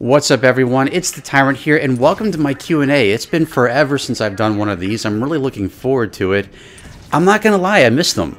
What's up, everyone? It's the Tyrant here, and welcome to my Q&A. It's been forever since I've done one of these. I'm really looking forward to it. I'm not gonna lie, I miss them.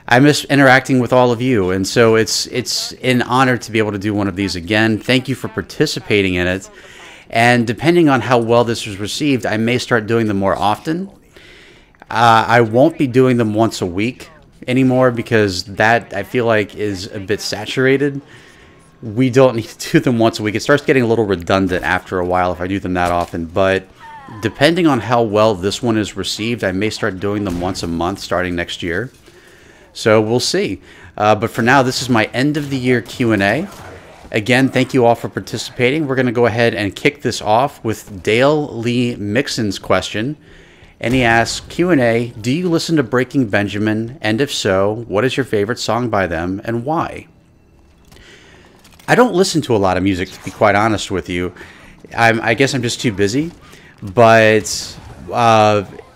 I miss interacting with all of you, and so it's an honor to be able to do one of these again. Thank you for participating in it, and depending on how well this was received, I may start doing them more often. I won't be doing them once a week anymore because that, I feel like, is a bit saturated. We don't need to do them once a week. It starts getting a little redundant after a while if I do them that often, but depending on how well this one is received, I may start doing them once a month starting next year. So we'll see. But for now, this is my end of the year Q&A. Again, thank you all for participating. We're going to go ahead and kick this off with Dale Lee Mixins Question. And he asks, Q&A, do you listen to Breaking Benjamin? And if so, what is your favorite song by them and why? I don't listen to a lot of music, to be quite honest with you. I guess I'm just too busy. But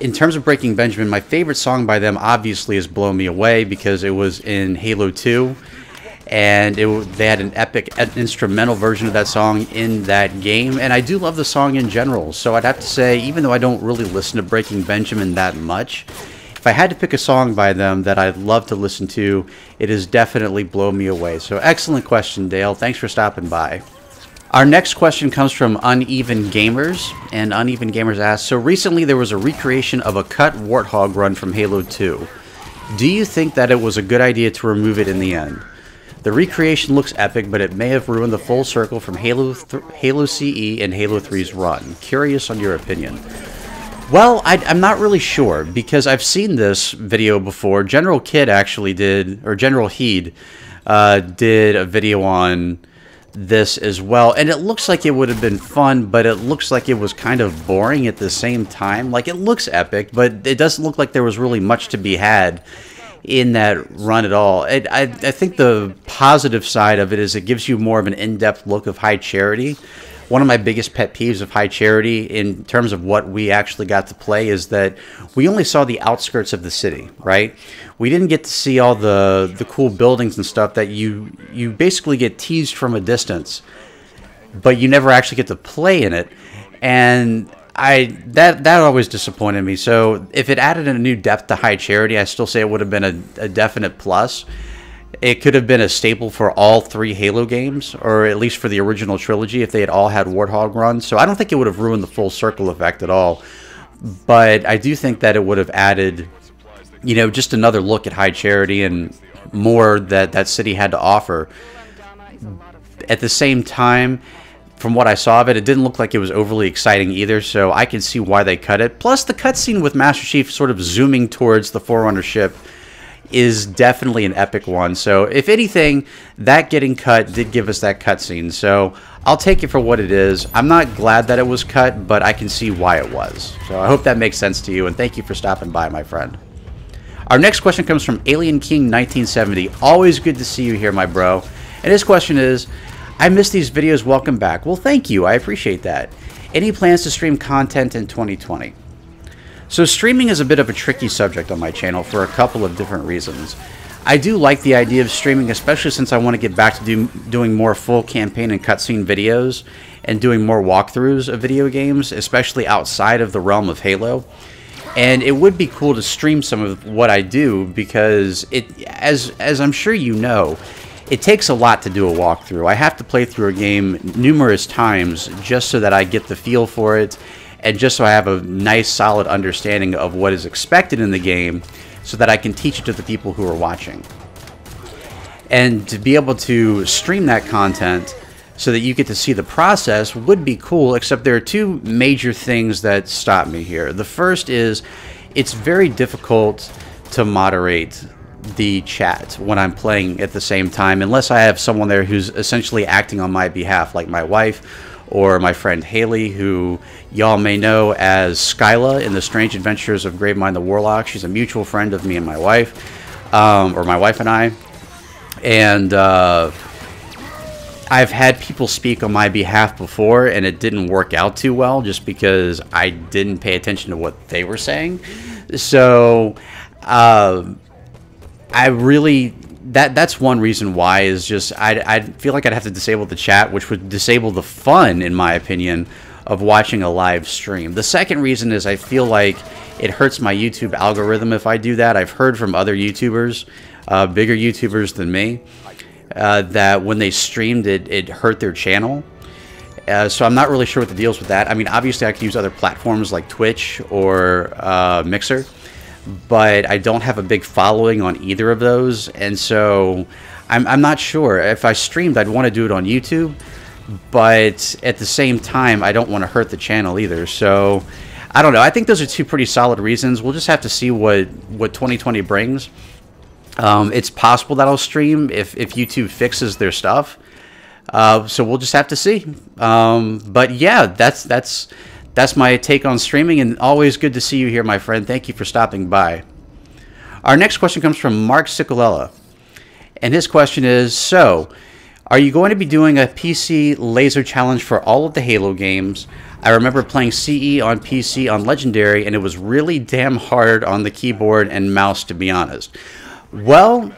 in terms of Breaking Benjamin, my favorite song by them obviously is Blow Me Away because it was in Halo 2. And they had an epic instrumental version of that song in that game. And I do love the song in general. So I'd have to say, even though I don't really listen to Breaking Benjamin that much, if I had to pick a song by them that I'd love to listen to, it is definitely Blow Me Away. So excellent question, Dale. Thanks for stopping by. Our next question comes from Uneven Gamers, and Uneven Gamers asks, so recently there was a recreation of a cut Warthog run from Halo 2. Do you think that it was a good idea to remove it in the end? The recreation looks epic, but it may have ruined the full circle from Halo CE and Halo 3's run. Curious on your opinion. Well, I'm not really sure, because I've seen this video before. General Kid actually did, or General Heed did a video on this as well, and it looks like it would have been fun, but it looks like it was kind of boring at the same time. Like, it looks epic, but it doesn't look like there was really much to be had in that run at all. I think the positive side of it is it gives you more of an in-depth look of High Charity. One of my biggest pet peeves of High Charity in terms of what we actually got to play is that we only saw the outskirts of the city, right? We didn't get to see all the cool buildings and stuff that you basically get teased from a distance, but you never actually get to play in it. And that always disappointed me. So if it added a new depth to High Charity, I still say it would have been a definite plus. It could have been a staple for all 3 Halo games, or at least for the original trilogy if they had all had Warthog runs. So I don't think it would have ruined the full circle effect at all. But I do think that it would have added, you know, just another look at High Charity and more that city had to offer. At the same time, from what I saw of it, it didn't look like it was overly exciting either, so I can see why they cut it. Plus, the cutscene with Master Chief sort of zooming towards the Forerunner ship is definitely an epic one. So, if anything, that getting cut did give us that cutscene. So, I'll take it for what it is. I'm not glad that it was cut, but I can see why it was. So, I hope that makes sense to you, and thank you for stopping by, my friend. Our next question comes from Alien King 1970. Always good to see you here, my bro. And his question is, I miss these videos, welcome back. Well, thank you, I appreciate that. Any plans to stream content in 2020? So streaming is a bit of a tricky subject on my channel for a couple of different reasons. I do like the idea of streaming, especially since I want to get back to doing more full campaign and cutscene videos and doing more walkthroughs of video games, especially outside of the realm of Halo. And it would be cool to stream some of what I do because as I'm sure you know, it takes a lot to do a walkthrough. I have to play through a game numerous times just so that I get the feel for it and just so I have a nice solid understanding of what is expected in the game so that I can teach it to the people who are watching. And to be able to stream that content so that you get to see the process would be cool, except there are 2 major things that stop me here. The first is it's very difficult to moderate the chat when I'm playing at the same time unless I have someone there who's essentially acting on my behalf, like my wife or my friend Haley, who y'all may know as Skyla in the Strange Adventures of Gravemind the Warlock. She's a mutual friend of me and my wife, or my wife and I. And I've had people speak on my behalf before, and it didn't work out too well just because I didn't pay attention to what they were saying. So I really that's one reason why, is just I feel like I'd have to disable the chat, which would disable the fun, in my opinion, of watching a live stream. The second reason is I feel like it hurts my YouTube algorithm if I do that. I've heard from other YouTubers, bigger YouTubers than me, that when they streamed it hurt their channel. So I'm not really sure what the deal is with that. I mean, obviously I could use other platforms like Twitch or Mixer, but I don't have a big following on either of those, and so I'm not sure. If I streamed, I'd want to do it on YouTube, but at the same time, I don't want to hurt the channel either. So I don't know. I think those are two pretty solid reasons. We'll just have to see what 2020 brings. It's possible that I'll stream if YouTube fixes their stuff. So we'll just have to see. But yeah, that's my take on streaming, and always good to see you here, my friend. Thank you for stopping by. Our next question comes from Mark Cicolella, and his question is, so, are you going to be doing a PC laser challenge for all of the Halo games? I remember playing CE on PC on Legendary, and it was really damn hard on the keyboard and mouse, to be honest. Well,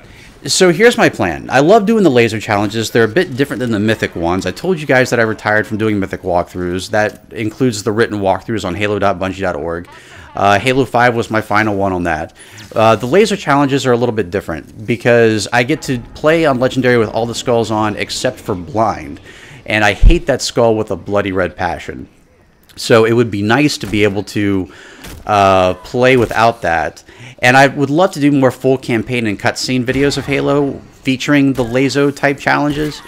so here's my plan. I love doing the laser challenges. They're a bit different than the Mythic ones. I told you guys that I retired from doing Mythic walkthroughs. That includes the written walkthroughs on halo.bungie.org. Halo 5 was my final one on that. The laser challenges are a little bit different because I get to play on Legendary with all the skulls on except for Blind. And I hate that skull with a bloody red passion. So it would be nice to be able to play without that. And I would love to do more full campaign and cutscene videos of Halo featuring the Lazo type challenges,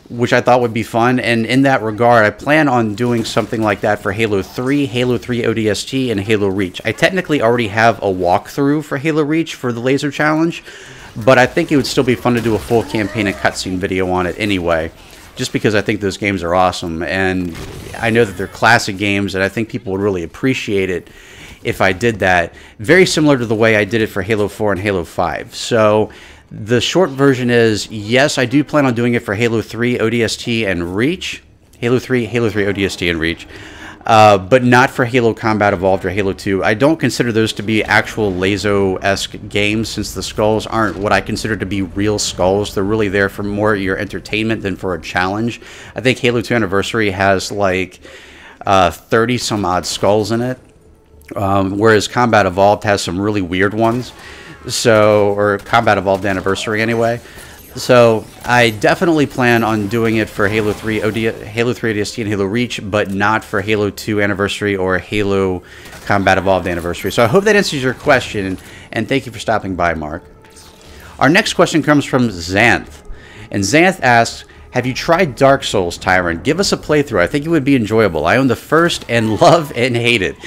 which I thought would be fun. And in that regard, I plan on doing something like that for Halo 3, Halo 3 ODST, and Halo Reach. I technically already have a walkthrough for Halo Reach for the Laser Challenge, but I think it would still be fun to do a full campaign and cutscene video on it anyway, just because I think those games are awesome. And I know that they're classic games, and I think people would really appreciate it if I did that. Very similar to the way I did it for Halo 4 and Halo 5. So the short version is, yes, I do plan on doing it for Halo 3, ODST, and Reach. Halo 3, ODST, and Reach. But not for Halo Combat Evolved or Halo 2. I don't consider those to be actual Lazo-esque games, since the skulls aren't what I consider to be real skulls. They're really there for more your entertainment than for a challenge. I think Halo 2 Anniversary has like 30 some odd skulls in it. Whereas Combat Evolved has some really weird ones, or Combat Evolved Anniversary anyway. So I definitely plan on doing it for Halo 3 ODST and Halo Reach, but not for Halo 2 Anniversary or Halo Combat Evolved Anniversary. So I hope that answers your question, and thank you for stopping by, Mark. Our next question comes from Xanth, and Xanth asks, have you tried Dark Souls, Tyrant? Give us a playthrough. I think it would be enjoyable. I own the first and love and hate it.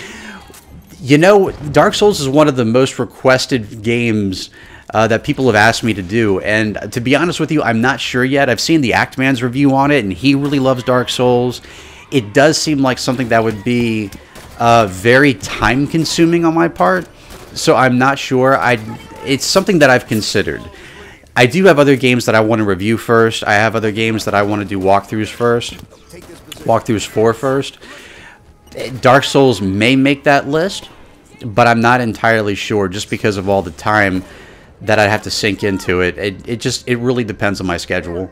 You know, Dark Souls is one of the most requested games that people have asked me to do, and to be honest with you, I'm not sure yet. I've seen the Actman's review on it, and he really loves Dark Souls. It does seem like something that would be very time-consuming on my part, so I'm not sure. It's something that I've considered. I do have other games that I want to review first. I have other games that I want to do walkthroughs for first. Dark Souls may make that list, but I'm not entirely sure, just because of all the time that I'd have to sink into it. It really depends on my schedule.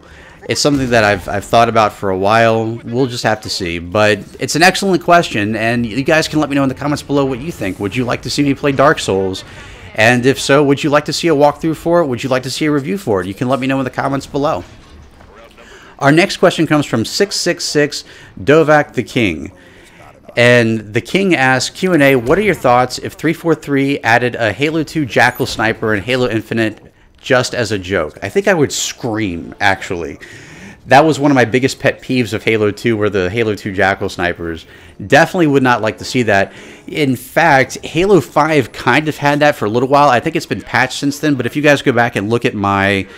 It's something that I've thought about for a while. We'll just have to see. But it's an excellent question, and you guys can let me know in the comments below what you think. Would you like to see me play Dark Souls? And if so, would you like to see a walkthrough for it? Would you like to see a review for it? You can let me know in the comments below. Our next question comes from 666 Dovak the King. And the King asks, Q&A, what are your thoughts if 343 added a Halo 2 Jackal sniper in Halo Infinite just as a joke? I think I would scream, actually. That was one of my biggest pet peeves of Halo 2, were the Halo 2 Jackal snipers. Definitely would not like to see that. In fact, Halo 5 kind of had that for a little while. I think it's been patched since then, but if you guys go back and look at my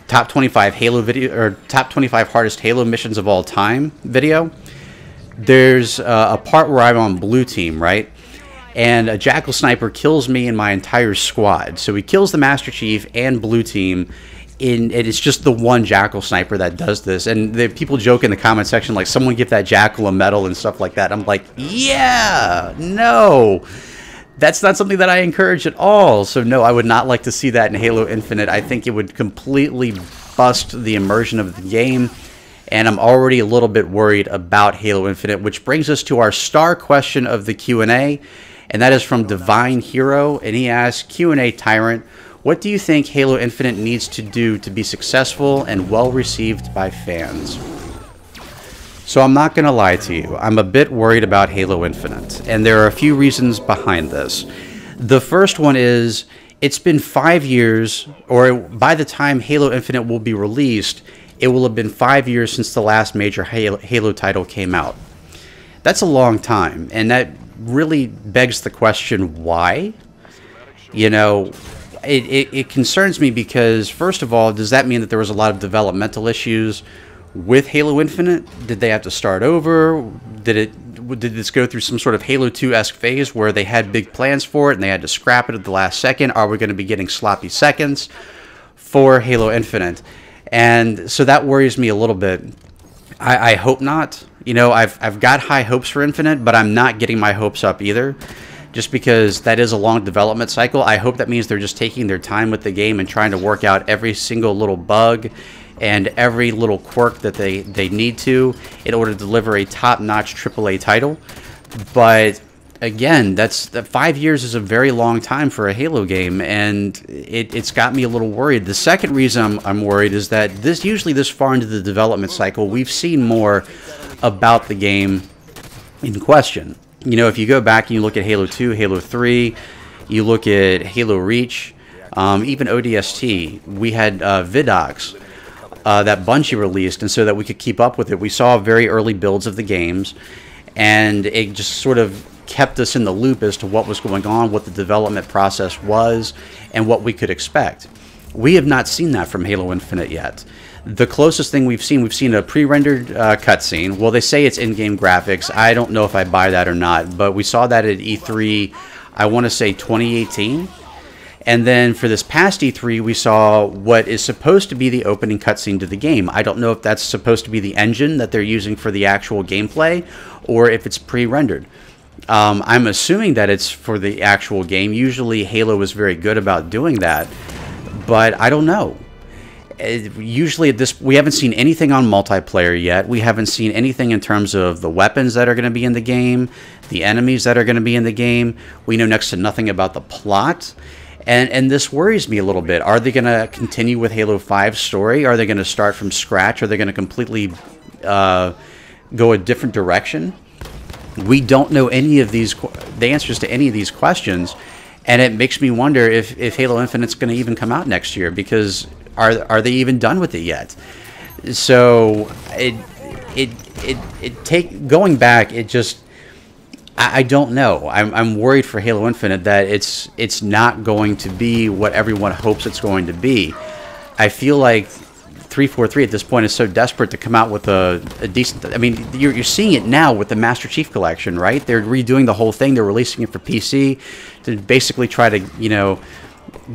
top 25 Halo video, or top 25 hardest Halo missions of all time video, there's a part where I'm on blue team, right? And a Jackal sniper kills me and my entire squad. So he kills the Master Chief and blue team. It's just the one Jackal sniper that does this. And the people joke in the comment section, like, someone give that Jackal a medal and stuff like that. I'm like, yeah, no. That's not something that I encourage at all. So no, I would not like to see that in Halo Infinite. I think it would completely bust the immersion of the game. And I'm already a little bit worried about Halo Infinite, which brings us to our star question of the Q&A. And that is from Divine Hero. And he asks, Q&A Tyrant, what do you think Halo Infinite needs to do to be successful and well received by fans? So I'm not going to lie to you. I'm a bit worried about Halo Infinite, and there are a few reasons behind this. The first one is it's been 5 years, or by the time Halo Infinite will be released, it will have been 5 years since the last major Halo title came out. That's a long time, and that really begs the question, why? You know, it concerns me because, first of all, does that mean that there was a lot of developmental issues with Halo Infinite? Did they have to start over? Did this go through some sort of Halo 2-esque phase where they had big plans for it and they had to scrap it at the last second? Are we going to be getting sloppy seconds for Halo Infinite? And so that worries me a little bit. I hope not. You know, I've got high hopes for Infinite, but I'm not getting my hopes up either, just because that is a long development cycle. I hope that means they're just taking their time with the game and trying to work out every single little bug and every little quirk that they need to in order to deliver a top-notch AAA title. But again, that's 5 years is a very long time for a Halo game, and it's got me a little worried. The second reason I'm worried is that usually this far into the development cycle, we've seen more about the game in question. You know, if you go back and you look at Halo 2, Halo 3, you look at Halo Reach, even ODST, we had vidocs that Bungie released, and so that we could keep up with it, we saw very early builds of the games, and it just sort of kept us in the loop as to what was going on, what the development process was, and what we could expect. We have not seen that from Halo Infinite yet. The closest thing we've seen a pre-rendered cutscene. Well, they say it's in-game graphics. I don't know if I buy that or not, but we saw that at E3, I want to say 2018. And then for this past E3, we saw what is supposed to be the opening cutscene to the game. I don't know if that's supposed to be the engine that they're using for the actual gameplay, or if it's pre-rendered. I'm assuming that it's for the actual game. Usually Halo is very good about doing that, but I don't know. Usually we haven't seen anything on multiplayer yet. We haven't seen anything in terms of the weapons that are going to be in the game, the enemies that are going to be in the game. We know next to nothing about the plot. And this worries me a little bit. Are they going to continue with Halo 5's story? Are they going to start from scratch? Are they going to completely go a different direction? We don't know any of the answers to any of these questions, and it makes me wonder if Halo Infinite's going to even come out next year, because are they even done with it yet? So going back, it just, I don't know. I'm worried for Halo Infinite that it's not going to be what everyone hopes it's going to be. I feel like 343 at this point is so desperate to come out with a decent... I mean, you're seeing it now with the Master Chief Collection, right? They're redoing the whole thing. They're releasing it for PC to basically try to, you know,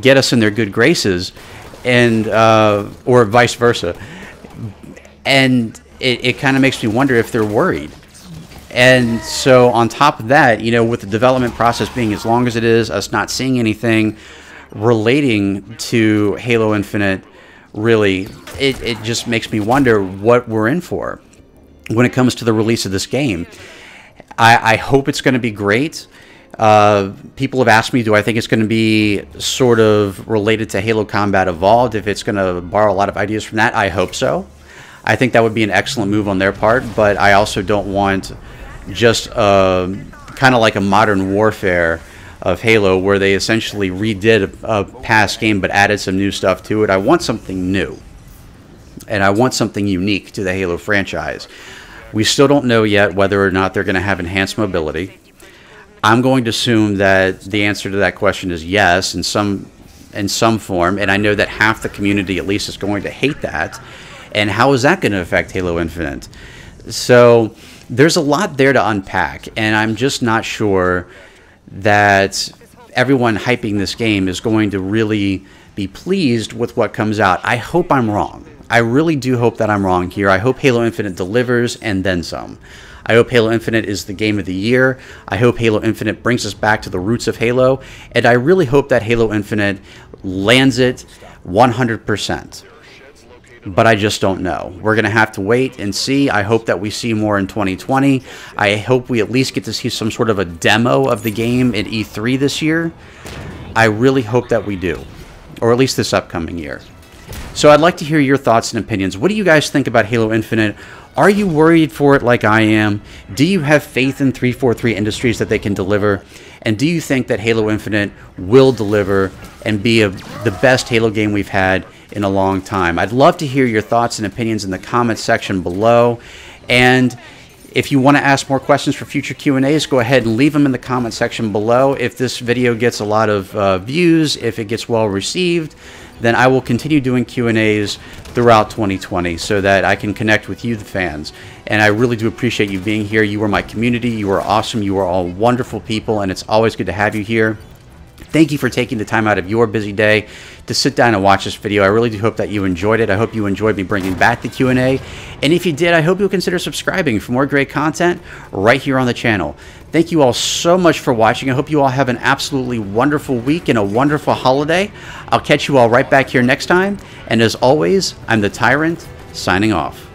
get us in their good graces, and or vice versa. And it kind of makes me wonder if they're worried. And so on top of that, you know, with the development process being as long as it is, us not seeing anything relating to Halo Infinite, really, it just makes me wonder what we're in for when it comes to the release of this game. I hope it's going to be great. People have asked me, do I think it's going to be sort of related to Halo Combat Evolved, if it's going to borrow a lot of ideas from that? I hope so. I think that would be an excellent move on their part, but I also don't want just kind of like a Modern Warfare of Halo, where they essentially redid a past game but added some new stuff to it. I want something new, and I want something unique to the Halo franchise. We still don't know yet whether or not they're going to have enhanced mobility. I'm going to assume that the answer to that question is yes, in some form, and I know that half the community at least is going to hate that. And how is that going to affect Halo Infinite? So there's a lot there to unpack, and I'm just not sure that everyone hyping this game is going to really be pleased with what comes out. I hope I'm wrong. I really do hope that I'm wrong here. I hope Halo Infinite delivers and then some. I hope Halo Infinite is the game of the year. I hope Halo Infinite brings us back to the roots of Halo. And I really hope that Halo Infinite lands it 100%. But I just don't know. We're going to have to wait and see. I hope that we see more in 2020. I hope we at least get to see some sort of a demo of the game at E3 this year. I really hope that we do, or at least this upcoming year. So I'd like to hear your thoughts and opinions. What do you guys think about Halo Infinite? Are you worried for it like I am? Do you have faith in 343 Industries that they can deliver? And do you think that Halo Infinite will deliver and be the best Halo game we've had in a long time? I'd love to hear your thoughts and opinions in the comments section below. And if you want to ask more questions for future Q&As, go ahead and leave them in the comment section below. If this video gets a lot of views, if it gets well received, then I will continue doing Q&As throughout 2020 so that I can connect with you, the fans. And I really do appreciate you being here. You are my community. You are awesome. You are all wonderful people, and it's always good to have you here. Thank you for taking the time out of your busy day to sit down and watch this video. I really do hope that you enjoyed it. I hope you enjoyed me bringing back the Q&A. And if you did, I hope you'll consider subscribing for more great content right here on the channel. Thank you all so much for watching. I hope you all have an absolutely wonderful week and a wonderful holiday. I'll catch you all right back here next time. And as always, I'm the Tyrant, signing off.